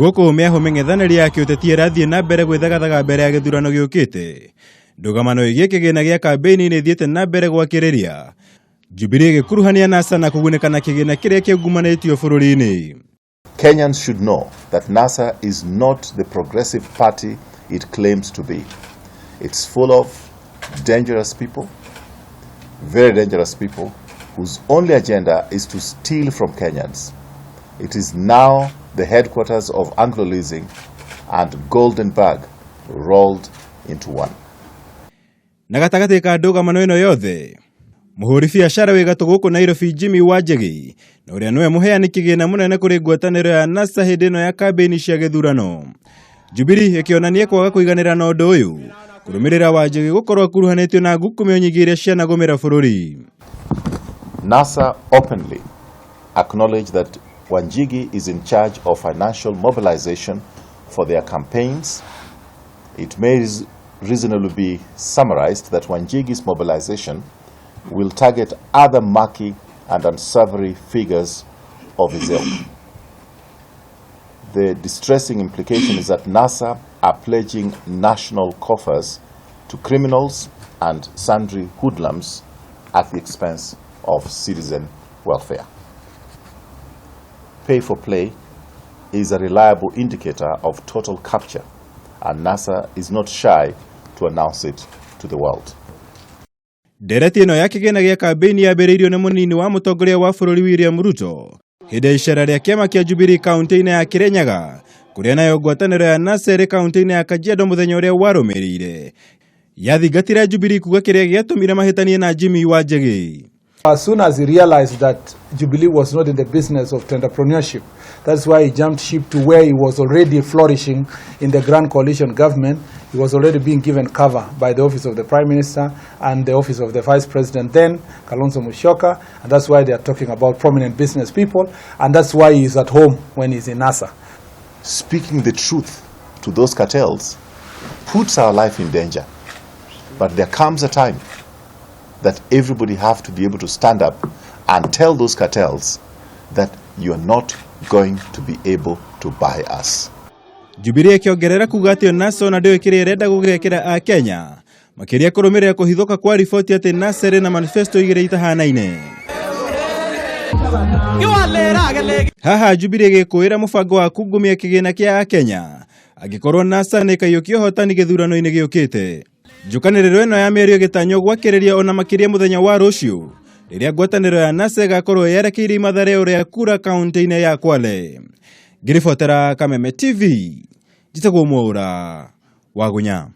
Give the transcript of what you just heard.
Guko meaho mung'ethaniro ya kiuteti rathie na mbere gwithagathaga mbere ya githurano giukite. Ndugamano igie kigina gia kambe-ini ni thiete na mbere gwakiriria. Jubilee gikuruhania NASA na kugunika na kigina kiria kiungumanitio bururi-ini. Kenyans should know that NASA is not the progressive party it claims to be. It's full of dangerous people, very dangerous people, whose only agenda is to steal from Kenyans. It is now the headquarters of Anglo-leasing and Golden Bag rolled into one. Nagatagati ka ndugamano ino yothe, muhuri biashara wi gatu guku Nairobi Jimmy Wanjigi na uria niwe muheani kigina munene kuri ngwataniro ya NASA hindi ino ya kambe-ini cia githurano. Jubilee ikionania kwaga kuiganira na undu uyu kurumirira Wanjigi gukorwo kuruhanitio na ngukumio nyingi iria cianagumira bururi. NASA openly acknowledged that Wanjigi is in charge of financial mobilization for their campaigns. It may reasonably be summarized that Wanjigi's mobilization will target other murky and unsavory figures of his ilk. The distressing implication is that NASA are pledging national coffers to criminals and sundry hoodlums at the expense of citizen welfare. Pay for play is a reliable indicator of total capture, and NASA is not shy to announce it to the world. Dereti ino ya kigina gia kambe-ini yambiriirio ni munini wa mutongoria wa bururi William Ruto hindi icera ria kiama kia Jubilee kaunti-ini ya Kirinyaga kuria nayo ngwataniro ya NASA iri kaunti-ini ya Kajiado muthenya uria warumirire yathingatira Jubilee kuga kiria giatumire mahitanie na Jimmy Wanjigi. As soon as he realized that Jubilee was not in the business of entrepreneurship, that's why he jumped ship to where he was already flourishing in the Grand Coalition government. He was already being given cover by the office of the Prime Minister and the office of the Vice President then, Kalonzo Musyoka, and that's why they are talking about prominent business people, and that's why he is at home when he's in NASA. Speaking the truth to those cartels puts our life in danger, but there comes a time that everybody have to be able to stand up and tell those cartels that you're not going to be able to buy us. Jubilee kiongerera kuga ati NASA na ndio ikiri renda gugekera akenya makiria kurumirira kuhithuka kwa ripoti ati NASA na manifesto igire itahanaine. Haha Jubilee gikuira mubango wa kungumia kigina kia akenya agikorwo NASA ni kayukio hotani githurano-ini giukite. Njukaniriro ino ya mĩario gitanyo gwakiriria ona makiria muthenya wa rucio riria ngwataniro ya NASA gakorwo yerekeire Mathare uria kura kaunti-ini ya Kwale. Ngiribotera Kameme TV, njitagwo Mwaura wa Gunya.